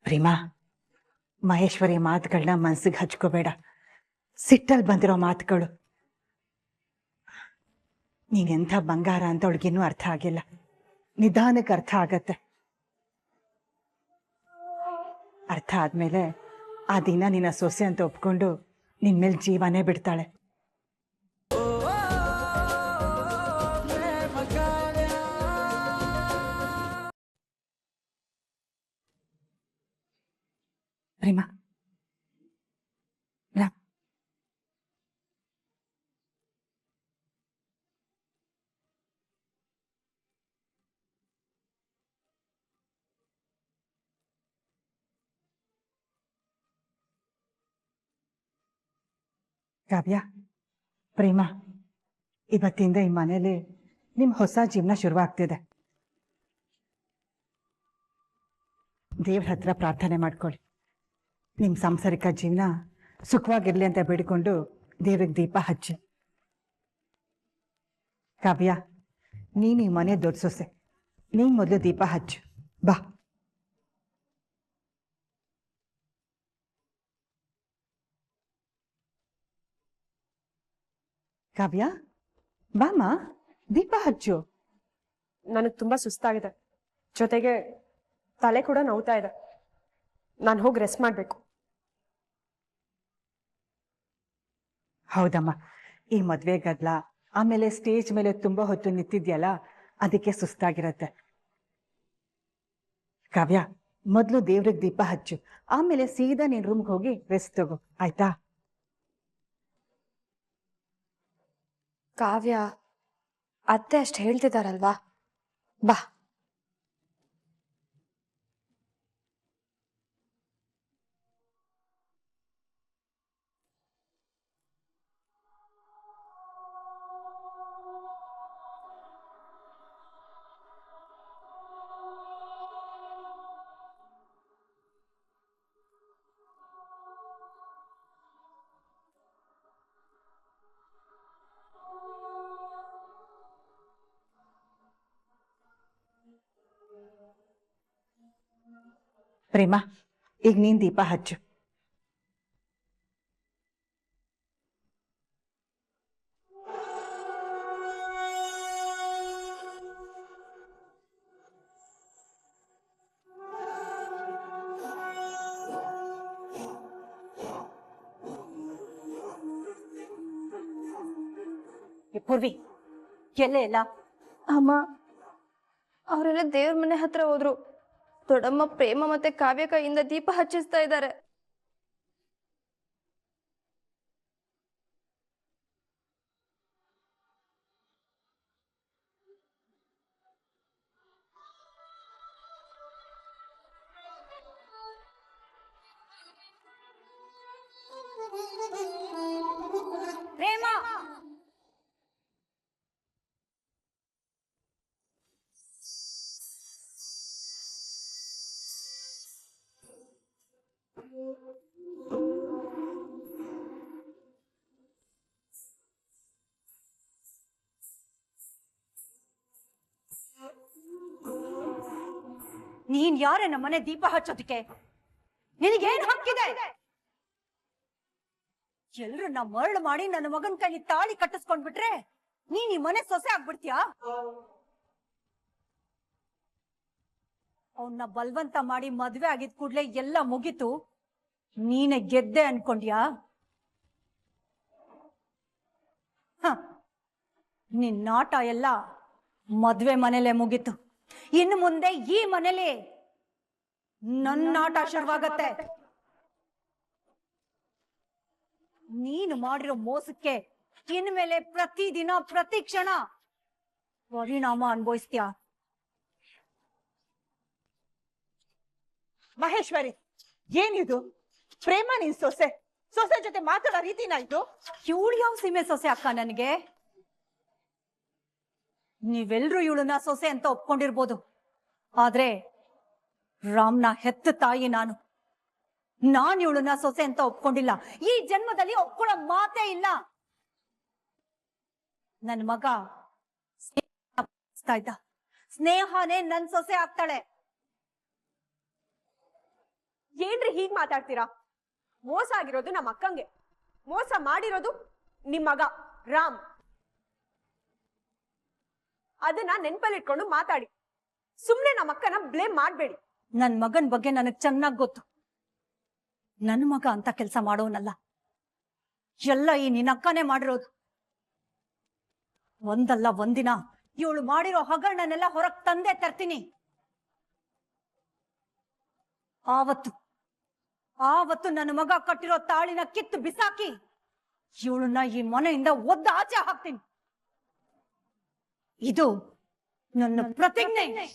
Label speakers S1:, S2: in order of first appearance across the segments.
S1: ಪ್ರೇಮ, ಮಹೇಶ್ವರಿ ಮಾತುಗಳನ್ನ ಮನ್ಸಿಗೆ ಹಚ್ಕೋಬೇಡ. ಸಿಟ್ಟಲ್ಲಿ ಬಂದಿರೋ ಮಾತುಗಳು. ನೀನೆಂಥ ಬಂಗಾರ ಅಂತ ಅವಳಿಗಿನ್ನೂ ಅರ್ಥ ಆಗಿಲ್ಲ. ನಿಧಾನಕ್ಕೆ ಅರ್ಥ ಆಗತ್ತೆ. ಅರ್ಥ ಆದ್ಮೇಲೆ ಆ ದಿನ ನಿನ್ನ ಸೊಸೆ ಅಂತ ಒಪ್ಕೊಂಡು ನಿನ್ ಮೇಲೆ ಜೀವನೇ ಬಿಡ್ತಾಳೆ. ಪ್ರೇಮ, ಕಾವ್ಯ, ಪ್ರೇಮ, ಇವತ್ತಿಂದ ಈ ಮನೇಲಿ ನಿಮ್ ಹೊಸ ಜೀವನ ಶುರುವಾಗ್ತಿದೆ. ದೇವ್ರ ಹತ್ರ ಪ್ರಾರ್ಥನೆ ಮಾಡ್ಕೊಳ್ಳಿ. ನಿಮ್ ಸಾಂಸಾರಿಕ ಜೀವನ ಸುಖವಾಗಿರ್ಲಿ ಅಂತ ಬೇಡಿಕೊಂಡು ದೇವ್ರಿಗೆ ದೀಪ ಹಚ್ಚಿ. ಕಾವ್ಯ, ನೀನ್ ಈ ಮನೆ ದೊಡ್ಡ ಸೊಸೆ, ನೀನ್ ಮೊದಲು ದೀಪ ಹಚ್ಚು. ಬಾ. ಕಾವ್ಯ, ಬಾಮ, ದೀಪ ಹಚ್ಚು.
S2: ನನಗೆ ತುಂಬಾ ಸುಸ್ತಾಗಿದೆ, ಜೊತೆಗೆ ತಲೆ ಕೂಡ ನೋವ್ತಾ ಇದೆ. ನಾನು ಹೋಗಿ ರೆಸ್ಟ್ ಮಾಡ್ಬೇಕು.
S1: ಹೌದಮ್ಮ, ಈ ಮದ್ವೆ ಗದ್ಲ ಆಮೇಲೆ ಸ್ಟೇಜ್ ಮೇಲೆ ತುಂಬಾ ಹೊತ್ತು ನಿಂತಿದ್ಯಲ್ಲ, ಅದಕ್ಕೆ ಸುಸ್ತಾಗಿರತ್ತೆ. ಕಾವ್ಯ, ಮೊದಲು ದೇವ್ರಿಗೆ ದೀಪ ಹಚ್ಚು, ಆಮೇಲೆ ಸೀದಾ ನಿನ್ ರೂಮ್ಗೆ ಹೋಗಿ ರೆಸ್ಟ್ ತಗೋ, ಆಯ್ತಾ?
S2: ಕಾವ್ಯ, ಅತ್ತೆ ಅಷ್ಟು ಹೇಳ್ತಿದಾರಲ್ವಾ, ಬಾ.
S1: ಪ್ರೇಮ, ಈಗ ನೀನ್ ದೀಪ ಹಚ್ಚು. ಪೂರ್ವಿ, ಎಲ್ಲೇ ಇಲ್ಲ?
S3: ಅಮ್ಮ, ಅವರೆಲ್ಲ ದೇವ್ರ ಮನೆ ಹತ್ರ ಹೋದ್ರು. ದೊಡ್ಡಮ್ಮ ಪ್ರೇಮ ಮತ್ತೆ ಕಾವ್ಯ ಕೈಯಿಂದ ದೀಪ ಹಚ್ಚಿಸ್ತಾ ಇದ್ದಾರೆ.
S4: ಪ್ರೇಮ, ನೀನ್ ಯಾರೇ ನಮ್ಮನೆ ದೀಪ ಹಚ್ಚೋದಕ್ಕೆ? ನಿನಗೇನ್ ಹಕ್ಕಿದೆ? ಎಲ್ರು ನಾ ಮರಳು ಮಾಡಿ ನನ್ನ ಮಗನ ಕೈಲಿ ತಾಳಿ ಕಟ್ಟಿಸ್ಕೊಂಡ್ಬಿಟ್ರೆ ನೀನ್ ಈ ಮನೆ ಸೊಸೆ ಆಗ್ಬಿಡ್ತೀಯಾ? ಅವನ್ನ ಬಲ್ವಂತ ಮಾಡಿ ಮದ್ವೆ ಆಗಿದ್ ಕೂಡ್ಲೆ ಎಲ್ಲ ಮುಗೀತು, ನೀನೆ ಗೆದ್ದೆ ಅನ್ಕೊಂಡ್ಯಾ? ನಿನ್ ನಾಟ ಎಲ್ಲ ಮದ್ವೆ ಮನೇಲೆ ಮುಗೀತು. ಇನ್ನು ಮುಂದೆ ಈ ಮನೇಲಿ ನನ್ನ ನಾಟ ಶುರುವಾಗತ್ತೆ. ನೀನು ಮಾಡಿರೋ ಮೋಸಕ್ಕೆ ಇನ್ಮೇಲೆ ಪ್ರತಿದಿನ ಪ್ರತಿ ಕ್ಷಣ ಪರಿಣಾಮ ಅನುಭವಿಸ್ತೀಯ.
S5: ಮಹೇಶ್ವರಿ, ಏನಿದು? ಪ್ರೇಮ ನಿನ್ ಸೊಸೆ ಜೊತೆ ಮಾತಾಡೋ ರೀತಿನ ಇದು?
S4: ಇವಳು ಯಾವ ಸೀಮೆ ಸೊಸೆ ಅಕ್ಕ ನನಗೆ? ನೀವೆಲ್ರೂ ಇವಳನ್ನ ಸೊಸೆ ಅಂತ ಒಪ್ಕೊಂಡಿರ್ಬೋದು, ಆದ್ರೆ ರಾಮ್ನ ಹೆತ್ತ ತಾಯಿ ನಾನು ಇವಳನ್ನ ಸೊಸೆ ಅಂತ ಒಪ್ಕೊಂಡಿಲ್ಲ. ಈ ಜನ್ಮದಲ್ಲಿ ಒಪ್ಕೊಳ್ಳೋ ಮಾತೇ ಇಲ್ಲ. ನನ್ ಮಗ ಸ್ನೇಹನೇ ನನ್ ಸೊಸೆ ಆಗ್ತಾಳೆ.
S2: ಏನ್ರಿ ಹೀಗ್ ಮಾತಾಡ್ತೀರಾ? ಮೋಸ ಆಗಿರೋದು ನಮ್ಮ ಅಕ್ಕಂಗೆ, ಮೋಸ ಮಾಡಿರೋದು ನಿಮ್ ಮಗ ರಾಮ್. ಅದನ್ನ ನೆನ್ಪಲ್ಲಿಟ್ಕೊಂಡು ಮಾತಾಡಿ, ಸುಮ್ನೆ ನಮ್ಮ ಅಕ್ಕನ ಬ್ಲೇಮ್ ಮಾಡ್ಬೇಡಿ.
S4: ನನ್ ಮಗನ್ ಬಗ್ಗೆ ನನಗ್ ಚೆನ್ನಾಗ್ ಗೊತ್ತು. ನನ್ ಮಗ ಅಂತ ಕೆಲ್ಸ ಮಾಡೋನಲ್ಲ, ಎಲ್ಲ ಈ ನಿನ್ನ ಅಕ್ಕನೇ ಮಾಡಿರೋದು. ಒಂದಲ್ಲ ಒಂದಿನ ಇವಳು ಮಾಡಿರೋ ಹಗರಣನೆಲ್ಲ ಹೊರಗ್ ತಂದೆ ತರ್ತೀನಿ. ಆವತ್ತು ನನ್ನ ಮಗ ಕಟ್ಟಿರೋ ತಾಳಿನ ಕಿತ್ತು ಬಿಸಾಕಿ ಇವಳನ್ನ ಈ ಮನೆಯಿಂದ ಒದ್ದು ಆಚೆ ಹಾಕ್ತೀನಿ. ಇದು ನನ್ನ ಪ್ರತಿಜ್ಞೆ.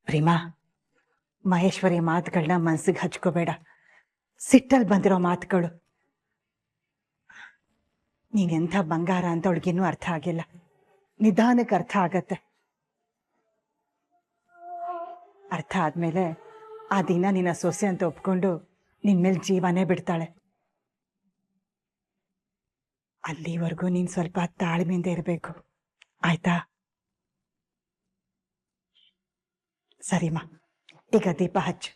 S1: ಪ್ರೇಮ, ಮಹೇಶ್ವರಿ ಮಾತುಗಳನ್ನ ಮನ್ಸಿಗೆ ಹಚ್ಕೋಬೇಡ. ಸಿಟ್ಟಲ್ಲಿ ಬಂದಿರೋ ಮಾತುಗಳು. ನೀನೆಂಥ ಬಂಗಾರ ಅಂತ ಅವಳಿಗಿನ್ನೂ ಅರ್ಥ ಆಗಿಲ್ಲ. ನಿಧಾನಕ್ಕೆ ಅರ್ಥ ಆಗತ್ತೆ. ಅರ್ಥ ಆದ್ಮೇಲೆ ಆ ದಿನ ನಿನ್ನ ಸೊಸೆ ಅಂತ ಒಪ್ಕೊಂಡು ನಿನ್ ಮೇಲೆ ಜೀವನೇ ಬಿಡ್ತಾಳೆ. ಅಲ್ಲಿವರೆಗೂ ನೀನ್ ಸ್ವಲ್ಪ ತಾಳ್ಮೆಯಿಂದ ಇರಬೇಕು, ಆಯ್ತಾ? ಸರಿಮಾ, ಈಗ ದೀಪ ಹಚ್ಚು.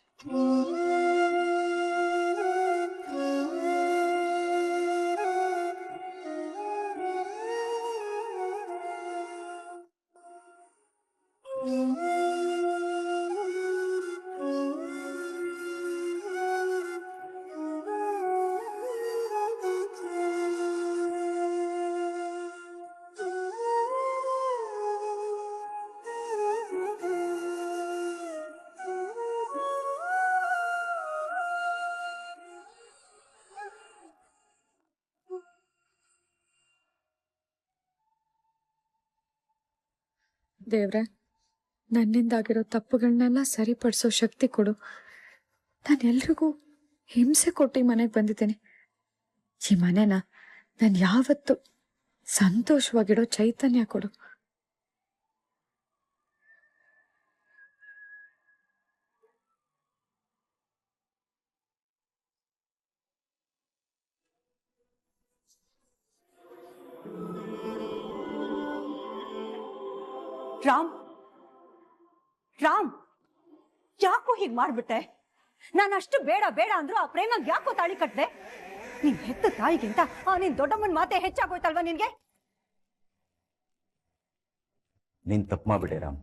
S6: ದೇವ್ರೆ, ನನ್ನಿಂದಾಗಿರೋ ತಪ್ಪುಗಳನ್ನೆಲ್ಲ ಸರಿಪಡಿಸೋ ಶಕ್ತಿ ಕೊಡು. ನಾನು ಎಲ್ರಿಗೂ ಹಿಂಸೆ ಕೊಟ್ಟು ಈ ಮನೆಗೆ ಬಂದಿದ್ದೀನಿ. ಈ ಮನೆನ ನಾನು ಯಾವತ್ತು ಸಂತೋಷವಾಗಿಡೋ ಚೈತನ್ಯ ಕೊಡು.
S4: ರಾಮ್, ಯಾಕೋ ಹೀಗ್ ಮಾಡ್ಬಿಟ್ಟೆ? ನಾನು ಅಷ್ಟು ಬೇಡ ಬೇಡ ಅಂದ್ರು ಆ ಪ್ರೇಮಗ್ ಯಾಕೋ ತಾಳಿ ಕಟ್ದೆ? ನಿನ್ ಹೆತ್ತ ತಾಯಿಗಿಂತ ನಿನ್ ದೊಡ್ಡಮ್ಮನ್ ಮಾತೆ ಹೆಚ್ಚಾಗೋಯ್ತಲ್ವಾ ನಿನ್ಗೆ?
S7: ನೀನ್ ತಪ್ಪು ಮಾಡ್ಬಿಟ್ಟೆ ರಾಮ್.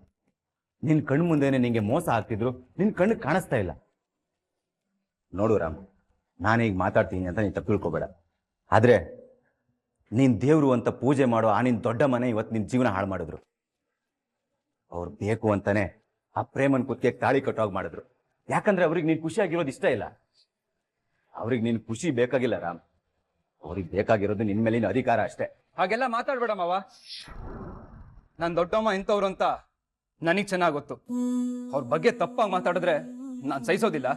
S7: ನಿನ್ ಕಣ್ಣು ಮುಂದೆನೆ ನಿಂಗೆ ಮೋಸ ಆಗ್ತಿದ್ರು ನಿನ್ ಕಣ್ಣು ಕಾಣಿಸ್ತಾ ಇಲ್ಲ. ನೋಡು ರಾಮ್, ನಾನೀಗ ಮಾತಾಡ್ತೀನಿ ಅಂತ ನೀನ್ ತಪ್ಪು ತಿಳ್ಕೊಬೇಡ. ಆದ್ರೆ ನೀನ್ ದೇವ್ರು ಅಂತ ಪೂಜೆ ಮಾಡೋ ಆ ನಿನ್ ದೊಡ್ಡ ಮನೆ ಇವತ್ತು ನಿನ್ ಜೀವನ ಹಾಳು ಮಾಡಿದ್ರು. ಅವ್ರು ಬೇಕು ಅಂತಾನೆ ಆ ಪ್ರೇಮನ್ ಕುತ್ತಿಗೆ ತಾಳಿ ಕಟ್ಟೋಗಿ ಮಾಡಿದ್ರು. ಯಾಕಂದ್ರೆ ಅವ್ರಿಗೆ ನೀನ್ ಖುಷಿಯಾಗಿರೋದು ಇಷ್ಟ ಇಲ್ಲ. ಅವ್ರಿಗೆ ನೀನ್ ಖುಷಿ ಬೇಕಾಗಿಲ್ಲ ರಾಮ್, ಅವ್ರಿಗೆ ಬೇಕಾಗಿರೋದು ನಿನ್ ಮೇಲಿನ ಅಧಿಕಾರ ಅಷ್ಟೇ.
S8: ಹಾಗೆಲ್ಲ ಮಾತಾಡ್ಬೇಡ ಮಾವ. ನನ್ ದೊಡ್ಡಮ್ಮ ಇಂಥವ್ರು ಅಂತ ನನಗ್ ಚೆನ್ನಾಗ್ ಗೊತ್ತು. ಅವ್ರ ಬಗ್ಗೆ ತಪ್ಪಾಗಿ ಮಾತಾಡಿದ್ರೆ ನಾನ್ ಸಹಿಸೋದಿಲ್ಲ.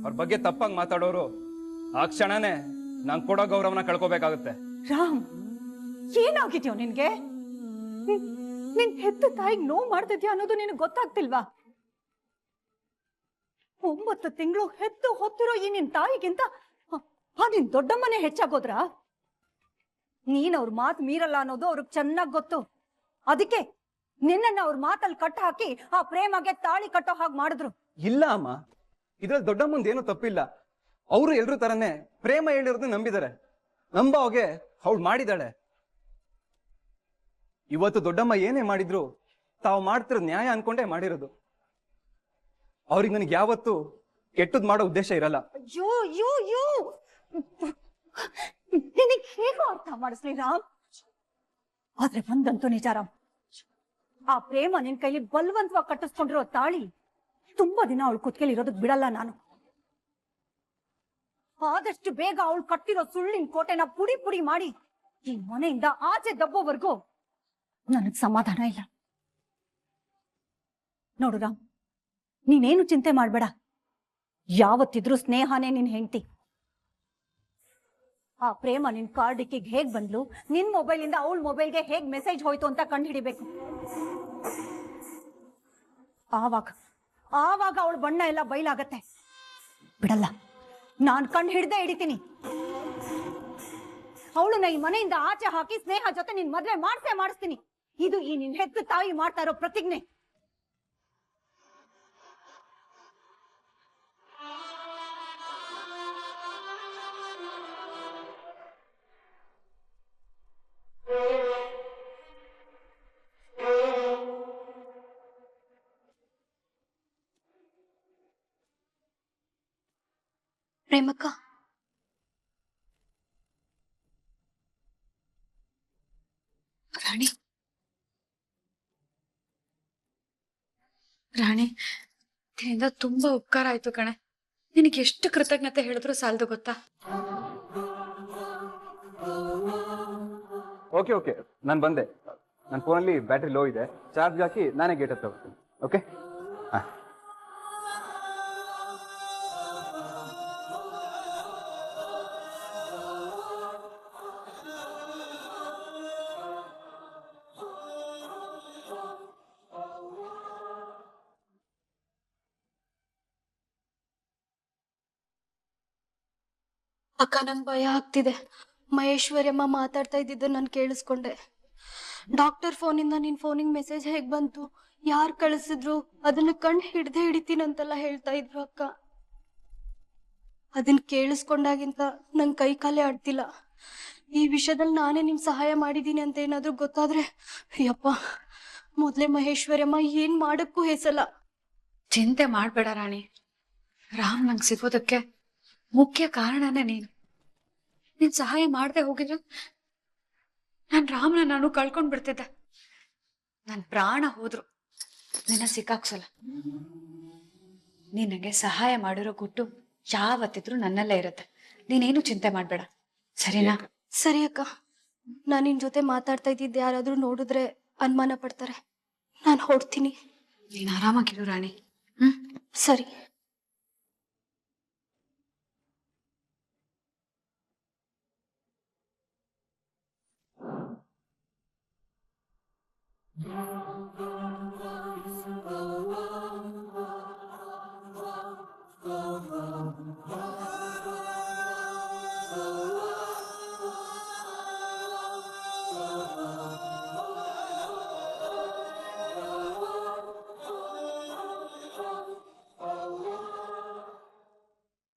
S8: ಅವ್ರ ಬಗ್ಗೆ ತಪ್ಪಾಗಿ ಮಾತಾಡೋರು ಆ ಕ್ಷಣನೇ ನಾನ್ ಕೊಡೋ ಗೌರವನ ಕಳ್ಕೋಬೇಕಾಗುತ್ತೆ.
S4: ರಾಮ್, ಏನಾಗಿದ್ಯೋ ನಿನ್ಗೆ? ನಿನ್ ಹೆತ್ತ ತಾಯಿಗೆ ನೋವು ಮಾಡ್ತಿದ್ಯಾ ಅನ್ನೋದು ನಿನಗೆ ಗೊತ್ತಾಗ್ತಿಲ್ವಾ? 9 ತಿಂಗಳು ಹೆತ್ತು ಹೊತ್ತಿರೋ ಈ ನಿನ್ ತಾಯಿಗಿಂತ ನಿನ್ ದೊಡ್ಡಮ್ಮನೆ ಹೆಚ್ಚಾಗೋದ್ರ? ನೀನ್ ಅವ್ರ ಮಾತು ಮೀರಲ್ಲ ಅನ್ನೋದು ಅವ್ರಿಗೆ ಚೆನ್ನಾಗ್ ಗೊತ್ತು. ಅದಕ್ಕೆ ನಿನ್ನನ್ನ ಅವ್ರ ಮಾತಲ್ಲಿ ಕಟ್ಟ ಹಾಕಿ ಆ ಪ್ರೇಮಗೆ ತಾಳಿ ಕಟ್ಟೋ ಹಾಗೆ ಮಾಡಿದ್ರು.
S8: ಇಲ್ಲ ಅಮ್ಮ, ಇದ್ರಲ್ಲಿ ದೊಡ್ಡಮ್ಮಂದು ಏನು ತಪ್ಪಿಲ್ಲ. ಅವರು ಎಲ್ರೂ ತರನೇ ಪ್ರೇಮ ಹೇಳಿರೋದು ನಂಬಿದ್ದಾರೆ. ನಂಬೋ ಹಾಗೆ ಅವಳು ಮಾಡಿದಾಳೆ. ಇವತ್ತು ದೊಡ್ಡಮ್ಮ ಏನೇ ಮಾಡಿದ್ರು ತಾವು ಮಾಡ್ತಿರೋ ನ್ಯಾಯ ಅನ್ಕೊಂಡೇ ಮಾಡಿರೋದು. ಅವ್ರಿಗೆ ನನಗೆ ಯಾವತ್ತು ಕೆಟ್ಟದ್ ಮಾಡೋ ಉದ್ದೇಶ ಇರಲ್ಲ.
S4: ನಿನಗೆ ಹೇಗೋ ಅರ್ಥ ಮಾಡಿಸ್ಲಿ ರಾಮ್. ಆದ್ರೆ ಒಂದಂತೂ ನಿಜ ರಾಮ್, ಆ ಪ್ರೇಮ ನಿನ್ ಕೈಲಿ ಬಲವಂತವಾಗಿ ಕಟ್ಟಿಸ್ಕೊಂಡಿರೋ ತಾಳಿ ತುಂಬಾ ದಿನ ಅವಳು ಕುತ್ಕೆಲಿ ಇರೋದಕ್ ಬಿಡಲ್ಲ ನಾನು. ಆದಷ್ಟು ಬೇಗ ಅವಳು ಕಟ್ಟಿರೋ ಸುಳ್ಳಿನ ಕೋಟೆನ ಪುಡಿ ಪುಡಿ ಮಾಡಿ ಈ ಮನೆಯಿಂದ ಆಚೆ ದಬ್ಬೋವರೆಗೂ ನನಗ್ ಸಮಾಧಾನ ಇಲ್ಲ. ನೋಡು ರಾಮ್, ನೀನೇನು ಚಿಂತೆ ಮಾಡ್ಬೇಡ. ಯಾವತ್ತಿದ್ರೂ ಸ್ನೇಹನೇ ನಿನ್ ಹೆಂಡತಿ. ಆ ಪ್ರೇಮ ನಿನ್ ಕಾರ್ ಡಿಕ್ಕಿಗೆ ಹೇಗ್ ಬಂದ್ಲು, ನಿನ್ ಮೊಬೈಲಿಂದ ಅವಳ ಮೊಬೈಲ್ಗೆ ಹೇಗ್ ಮೆಸೇಜ್ ಹೋಯ್ತು ಅಂತ ಕಂಡು ಹಿಡಿಬೇಕು. ಆವಾಗ ಆವಾಗ ಅವಳ ಬಣ್ಣ ಎಲ್ಲ ಬಯಲಾಗತ್ತೆ. ಬಿಡಲ್ಲ, ನಾನ್ ಕಂಡು ಹಿಡ್ದೇ ಹಿಡಿತೀನಿ. ಅವಳನ್ನ ಈ ಮನೆಯಿಂದ ಆಚೆ ಹಾಕಿ ಸ್ನೇಹ ಜೊತೆ ನಿನ್ ಮದ್ವೆ ಮಾಡಿಸ್ತೀನಿ. ಇದು ಈ ನಿನ್ ಹೆತ್ತು ತಾಯಿ ಮಾಡ್ತಾ ಇರೋ ಪ್ರತಿಜ್ಞೆ.
S3: ಪ್ರೇಮಕ್ಕ, ರಾಣಿ
S6: ರಾಣಿ, ನಿನ್ನಿಂದ ತುಂಬಾ ಉಪಕಾರ ಆಯ್ತು ಕಣೆ. ನಿನಗೆ ಎಷ್ಟು ಕೃತಜ್ಞತೆ ಹೇಳಿದ್ರು ಸಾಲದು ಗೊತ್ತಾ.
S8: ಓಕೆ ಓಕೆ, ನಾನು ಬಂದೆ. ನನ್ನ ಫೋನಲ್ಲಿ ಬ್ಯಾಟ್ರಿ ಲೋ ಇದೆ, ಚಾರ್ಜ್ ಹಾಕಿ ನಾನೇ ಗೇಟ್ ಹತ್ರ ಹೋಗ್ತೀನಿ. ಓಕೆ ಹಾಂ.
S3: ಅಕ್ಕ, ನಂಗೆ ಭಯ ಆಗ್ತಿದೆ. ಮಹೇಶ್ವರಿಯಮ್ಮ ಮಾತಾಡ್ತಾ ಇದ್ದಿದ್ದು ನಾನು ಕೇಳಿಸ್ಕೊಂಡೆ. ಡಾಕ್ಟರ್ ಫೋನಿಂದ ನಿನ್ ಫೋನಿಗೆ ಮೆಸೇಜ್ ಹೇಗ್ ಬಂತು, ಯಾರು ಕಳಿಸಿದ್ರು, ಅದನ್ನ ಕಂಡು ಹಿಡಿತೀನಂತೆಲ್ಲ ಹೇಳ್ತಾ ಇದ್ರು ಅಕ್ಕ. ಅದನ್ನ ಕೇಳಿಸ್ಕೊಂಡಾಗಿಂತ ನಂಗೆ ಕೈ ಕಾಲೇ ಆಡ್ತಿಲ್ಲ. ಈ ವಿಷಯದಲ್ಲಿ ನಾನೇ ನಿಮ್ ಸಹಾಯ ಮಾಡಿದೀನಿ ಅಂತ ಏನಾದ್ರೂ ಗೊತ್ತಾದ್ರೆ, ಯಪ್ಪ, ಮೊದ್ಲೇ ಮಹೇಶ್ವರಿಯಮ್ಮ ಏನ್ ಮಾಡಕ್ಕೂ ಹೆಸಲ್ಲ.
S6: ಚಿಂತೆ ಮಾಡ್ಬೇಡ ರಾಣಿ. ರಾಮ್ ನಂಗೆ ಸಿಗೋದಕ್ಕೆ ಮುಖ್ಯ ಕಾರಣನೇ ನೀನು. ನೀನ್ ಸಹಾಯ ಮಾಡದೆ ಹೋಗಿದ್ರು ನಾನು ಕಳ್ಕೊಂಡ್ ಬಿಡ್ತಿದ್ದೆ. ನನ್ ಪ್ರಾಣ ಹೋದ್ರು ನಿನ್ನ ಸಿಕ್ಕಾಕ್ಸಲ್ಲ. ನೀನ್ ನಂಗೆ ಸಹಾಯ ಮಾಡಿರೋ ಗುಟ್ಟು ಯಾವತ್ತಿದ್ರು ನನ್ನಲ್ಲೇ ಇರುತ್ತೆ. ನೀನೇನು ಚಿಂತೆ ಮಾಡ್ಬೇಡ, ಸರಿನಾ?
S3: ಸರಿ ಅಕ್ಕ, ನಾನು ನಿನ್ ಜೊತೆ ಮಾತಾಡ್ತಾ ಇದ್ದಿದ್ದು ಯಾರಾದ್ರೂ ನೋಡಿದ್ರೆ ಅನುಮಾನ ಪಡ್ತಾರೆ. ನಾನು ಹೊಡ್ತೀನಿ.
S6: ನೀನ್ ಆರಾಮಾಗಿರು ರಾಣಿ.
S3: ಸರಿ.